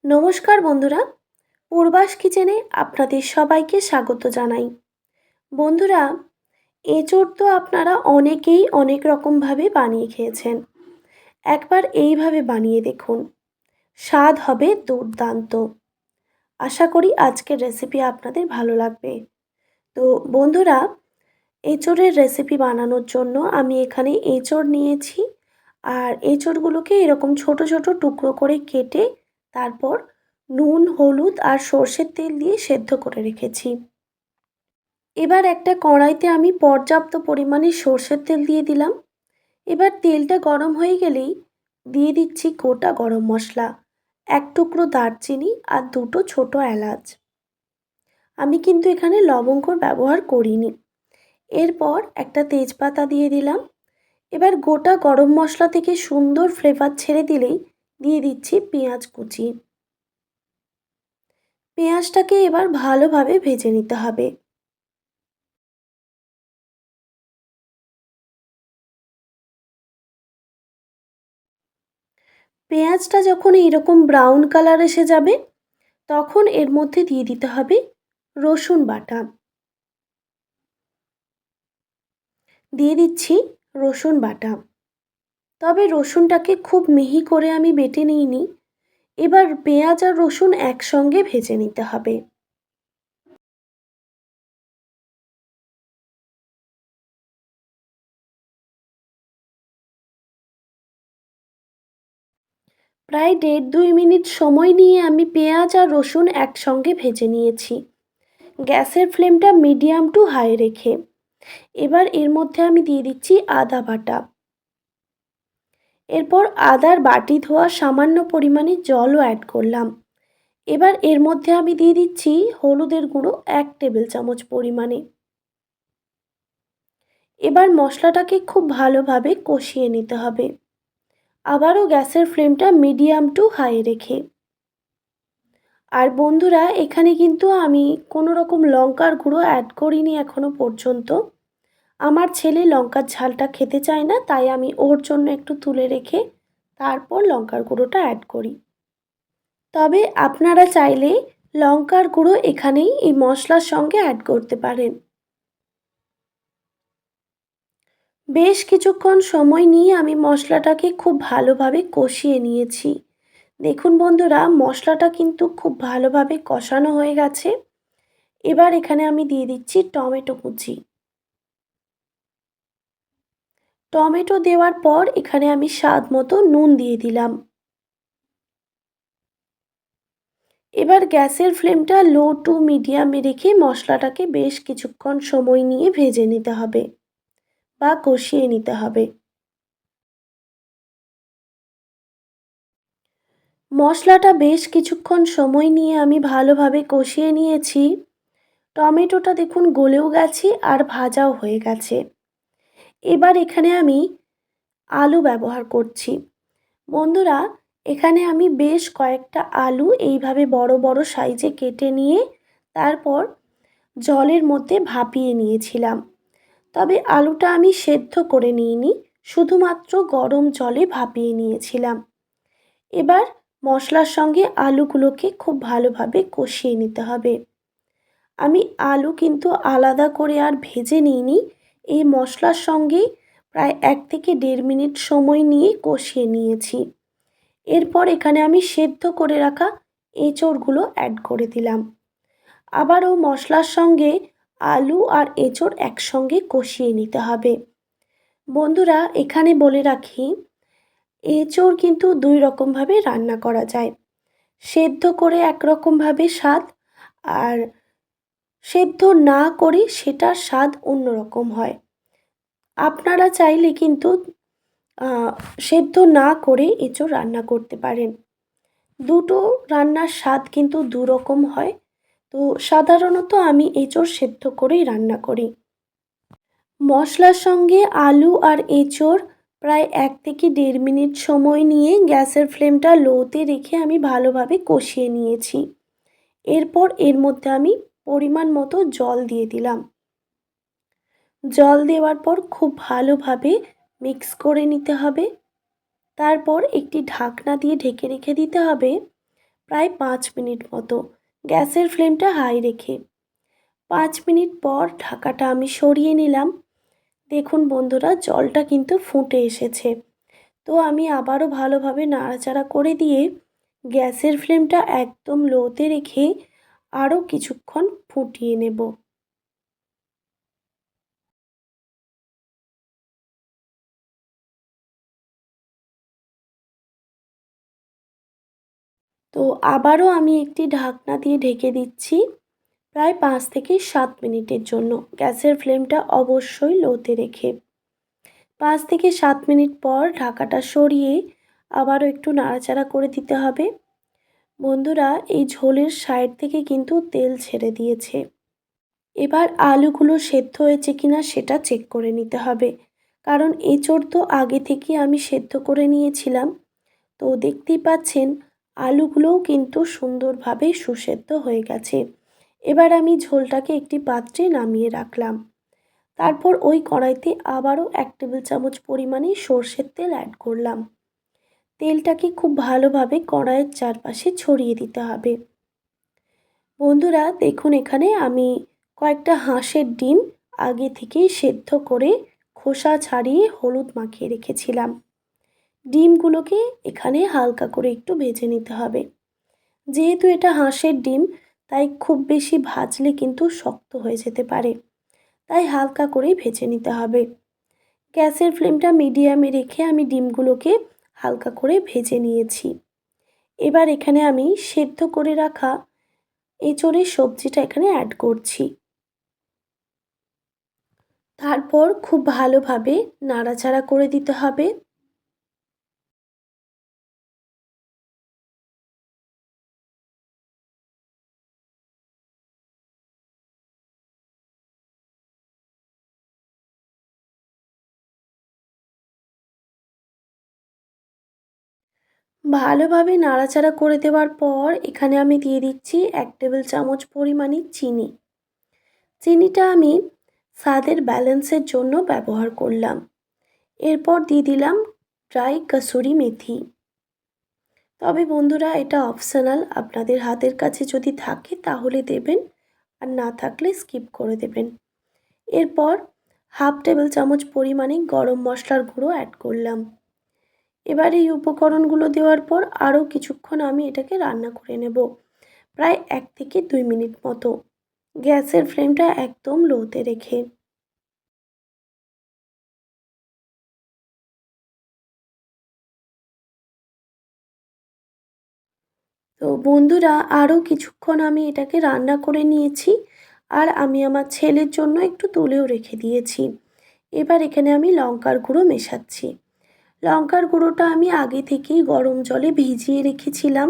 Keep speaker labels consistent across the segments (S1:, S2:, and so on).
S1: নমস্কার বন্ধুরা, পূর্বাস কিচেনে আপনাদের সবাইকে স্বাগত জানাই। বন্ধুরা, এঁচোড় তো আপনারা অনেকেই অনেক রকমভাবে বানিয়ে খেয়েছেন। একবার এইভাবে বানিয়ে দেখুন, স্বাদ হবে দুর্দান্ত। আশা করি আজকের রেসিপি আপনাদের ভালো লাগবে। তো বন্ধুরা, এঁচোড়ের রেসিপি বানানোর জন্য আমি এখানে এঁচোড় নিয়েছি। আর এঁচোড়গুলোকে এরকম ছোট ছোট টুকরো করে কেটে তারপর নুন, হলুদ আর সর্ষের তেল দিয়ে সেদ্ধ করে রেখেছি। এবার একটা কড়াইতে আমি পর্যাপ্ত পরিমাণে সর্ষের তেল দিয়ে দিলাম। এবার তেলটা গরম হয়ে গেলেই দিয়ে দিচ্ছি গোটা গরম মশলা, এক টুকরো দারচিনি আর দুটো ছোট এলাচ। আমি কিন্তু এখানে লবঙ্গর ব্যবহার করিনি। এরপর একটা তেজপাতা দিয়ে দিলাম। এবার গোটা গরম মশলা থেকে সুন্দর ফ্লেভার ছেড়ে দিলেই দিয়ে দিচ্ছি পেঁয়াজ কুচি। পেঁয়াজটাকে এবার ভালোভাবে ভেজে নিতে হবে। পেঁয়াজটা যখন এইরকম ব্রাউন কালার এসে যাবে তখন এর মধ্যে দিয়ে দিতে হবে রসুন বাটা। দিয়ে দিচ্ছি রসুন বাটা। তবে রসুনটাকে খুব মিহি করে আমি বেটে নিইনি। এবার পেঁয়াজ আর রসুন একসঙ্গে ভেজে নিতে হবে। প্রায় ১.৫-২ মিনিট সময় নিয়ে আমি পেঁয়াজ আর রসুন একসঙ্গে ভেজে নিয়েছি, গ্যাসের ফ্লেমটা মিডিয়াম টু হাই রেখে। এবার এর মধ্যে আমি দিয়ে দিচ্ছি আদা বাটা। এরপর আদার বাটি ধোয়া সামান্য পরিমাণে জলও অ্যাড করলাম। এবার এর মধ্যে আমি দিয়ে দিচ্ছি হলুদের গুঁড়ো ১ টেবিল চামচ পরিমাণে। এবার মশলাটাকে খুব ভালোভাবে কষিয়ে নিতে হবে, আবারও গ্যাসের ফ্লেমটা মিডিয়াম টু হাই রেখে। আর বন্ধুরা, এখানে কিন্তু আমি কোনো রকম লঙ্কার গুঁড়ো অ্যাড করিনি এখনো পর্যন্ত। আমার ছেলে লঙ্কার ঝালটা খেতে চায় না, তাই আমি ওর জন্য একটু তুলে রেখে তারপর লঙ্কার গুঁড়োটা অ্যাড করি। তবে আপনারা চাইলে লঙ্কার গুঁড়ো এখানেই এই মশলার সঙ্গে অ্যাড করতে পারেন। বেশ কিছুক্ষণ সময় নিয়ে আমি মশলাটাকে খুব ভালোভাবে কষিয়ে নিয়েছি। দেখুন বন্ধুরা, মশলাটা কিন্তু খুব ভালোভাবে কষানো হয়ে গেছে। এবার এখানে আমি দিয়ে দিচ্ছি টমেটো কুচি। টমেটো দেওয়ার পর এখানে আমি স্বাদ মতো নুন দিয়ে দিলাম। এবার গ্যাসের ফ্লেমটা লো টু মিডিয়ামে রেখে মশলাটাকে বেশ কিছুক্ষণ সময় নিয়ে ভেজে নিতে হবে বা কষিয়ে নিতে হবে। মশলাটা বেশ কিছুক্ষণ সময় নিয়ে আমি ভালোভাবে কষিয়ে নিয়েছি। টমেটোটা দেখুন গলেও গেছে আর ভাজাও হয়ে গেছে। এবার এখানে আমি আলু ব্যবহার করছি। বন্ধুরা, এখানে আমি বেশ কয়েকটা আলু এইভাবে বড় বড় সাইজে কেটে নিয়ে তারপর জলের মধ্যে ভাপিয়ে নিয়েছিলাম। তবে আলুটা আমি সেদ্ধ করে নিইনি, শুধুমাত্র গরম জলে ভাপিয়ে নিয়েছিলাম। এবার মশলার সঙ্গে আলুগুলোকে খুব ভালোভাবে কষিয়ে নিতে হবে। আমি আলু কিন্তু আলাদা করে আর ভেজে নিইনি, এই মশলার সঙ্গেই প্রায় ১ থেকে ১.৫ মিনিট সময় নিয়ে কষিয়ে নিয়েছি। এরপর এখানে আমি সেদ্ধ করে রাখা এঁচোড়গুলো অ্যাড করে দিলাম। আবারও মশলার সঙ্গে আলু আর এঁচোড় একসঙ্গে কষিয়ে নিতে হবে। বন্ধুরা, এখানে বলে রাখি, এঁচোড় কিন্তু ২ রকমভাবে রান্না করা যায়। সেদ্ধ করে একরকমভাবে স্বাদ, আর সেদ্ধ না করে সেটার স্বাদ অন্যরকম হয়। আপনারা চাইলে কিন্তু আ সেদ্ধ না করে এঁচোড় রান্না করতে পারেন। দুটো রান্নার স্বাদ কিন্তু দুরকম হয়। তো সাধারণত আমি এঁচোড় সেদ্ধ করেই রান্না করি। মশলার সঙ্গে আলু আর এঁচোড় প্রায় ১ থেকে ১.৫ মিনিট সময় নিয়ে গ্যাসের ফ্লেমটা লোতে রেখে আমি ভালোভাবে কষিয়ে নিয়েছি। এরপর এর মধ্যে আমি পরিমাণ মতো জল দিয়ে দিলাম। জল দেওয়ার পর খুব ভালোভাবে মিক্স করে নিতে হবে। তারপর একটি ঢাকনা দিয়ে ঢেকে রেখে দিতে হবে প্রায় 5 মিনিট মতো গ্যাসের ফ্লেমটা হাই রেখে। 5 মিনিট পর ঢাকাটা আমি সরিয়ে নিলাম। দেখুন বন্ধুরা, জলটা কিন্তু ফুটে এসেছে। তো আমি আবারও ভালোভাবে নাড়াচাড়া করে দিয়ে গ্যাসের ফ্লেমটা একদম লোতে রেখে আরও কিছুক্ষণ ফুটিয়ে নেব। তো আবারও আমি একটি ঢাকনা দিয়ে ঢেকে দিচ্ছি প্রায় 5 থেকে 7 মিনিটের জন্য, গ্যাসের ফ্লেমটা অবশ্যই লোতে রেখে। 5 থেকে 7 মিনিট পর ঢাকাটা সরিয়ে আবারও একটু নাড়াচাড়া করে দিতে হবে। বন্ধুরা, এই ঝোলের সাইড থেকে কিন্তু তেল ছেড়ে দিয়েছে। এবার আলুগুলো সেদ্ধ হয়েছে কিনা সেটা চেক করে নিতে হবে, কারণ এঁচোড় তো আগে থেকে আমি সেদ্ধ করে নিয়েছিলাম। তো দেখতেই পাচ্ছেন আলুগুলোও কিন্তু সুন্দরভাবে সুসেদ্ধ হয়ে গেছে। এবার আমি ঝোলটাকে একটি পাত্রে নামিয়ে রাখলাম। তারপর ওই কড়াইতে আবারও 1 টেবিল চামচ পরিমাণে সর্ষের তেল অ্যাড করলাম। তেলটাকে খুব ভালোভাবে কড়াইয়ের চারপাশে ছড়িয়ে দিতে হবে। বন্ধুরা দেখুন, এখানে আমি কয়েকটা হাঁসের ডিম আগে থেকেই সেদ্ধ করে খোসা ছাড়িয়ে হলুদ মাখিয়ে রেখেছিলাম। ডিমগুলোকে এখানে হালকা করে একটু ভেজে নিতে হবে। যেহেতু এটা হাঁসের ডিম, তাই খুব বেশি ভাজলে কিন্তু শক্ত হয়ে যেতে পারে, তাই হালকা করেই ভেজে নিতে হবে। গ্যাসের ফ্লেমটা মিডিয়ামে রেখে আমি ডিমগুলোকে হালকা করে ভেজে নিয়েছি। এবার এখানে আমি সেদ্ধ করে রাখা এঁচোড়ের সবজিটা এখানে অ্যাড করছি। তারপর খুব ভালোভাবে নাড়াচাড়া করে দিতে হবে। ভালোভাবে নাড়াচাড়া করে দেওয়ার পর এখানে আমি দিয়ে দিচ্ছি 1 টেবিল চামচ পরিমাণে চিনি। চিনিটা আমি স্বাদের ব্যালেন্সের জন্য ব্যবহার করলাম। এরপর দিয়ে দিলাম ড্রাই কাসুরি মেথি। তবে বন্ধুরা, এটা অপশনাল, আপনাদের হাতের কাছে যদি থাকে তাহলে দেবেন, আর না থাকলে স্কিপ করে দেবেন। এরপর 1/2 টেবিল চামচ পরিমাণে গরম মশলার গুঁড়ো অ্যাড করলাম। এবার এই উপকরণগুলো দেওয়ার পর আরও কিছুক্ষণ আমি এটাকে রান্না করে নেব, প্রায় 1 থেকে 2 মিনিট মতো, গ্যাসের ফ্লেমটা একদম লোতে রেখে। তো বন্ধুরা, আরও কিছুক্ষণ আমি এটাকে রান্না করে নিয়েছি, আর আমি আমার ছেলের জন্য একটু তুলেও রেখে দিয়েছি। এবার এখানে আমি লঙ্কার গুঁড়ো মেশাচ্ছি। লঙ্কার গুঁড়োটা আমি আগে থেকেই গরম জলে ভিজিয়ে রেখেছিলাম,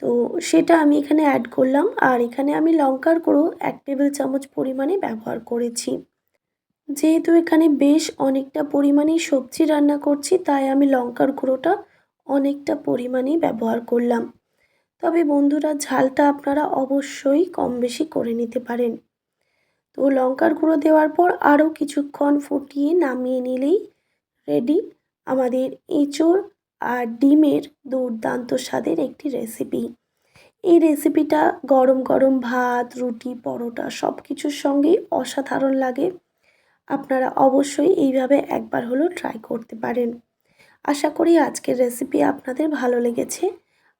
S1: তো সেটা আমি এখানে অ্যাড করলাম। আর এখানে আমি লঙ্কার গুঁড়ো 1 টেবিল চামচ পরিমাণে ব্যবহার করেছি। যেহেতু এখানে বেশ অনেকটা পরিমাণেই সবজি রান্না করছি, তাই আমি লঙ্কার গুঁড়োটা অনেকটা পরিমাণেই ব্যবহার করলাম। তবে বন্ধুরা, ঝালটা আপনারা অবশ্যই কম বেশি করে নিতে পারেন। তো লঙ্কার গুঁড়ো দেওয়ার পর আরও কিছুক্ষণ ফুটিয়ে নামিয়ে নিলেই রেডি আমাদের এঁচোড় আর ডিমের দুর্দান্ত স্বাদের একটি রেসিপি। এই রেসিপিটা গরম গরম ভাত, রুটি, পরোটা সব কিছুর সঙ্গেই অসাধারণ লাগে। আপনারা অবশ্যই এইভাবে একবার হলেও ট্রাই করতে পারেন। আশা করি আজকের রেসিপি আপনাদের ভালো লেগেছে।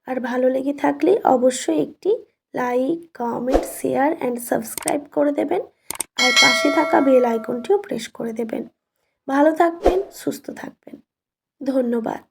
S1: আর ভালো লেগে থাকলে অবশ্যই একটি like, comment, share and subscribe করে দেবেন। আর পাশে থাকা বেল আইকনটিও প্রেস করে দেবেন। ভালো থাকবেন, সুস্থ থাকবেন। ধন্যবাদ।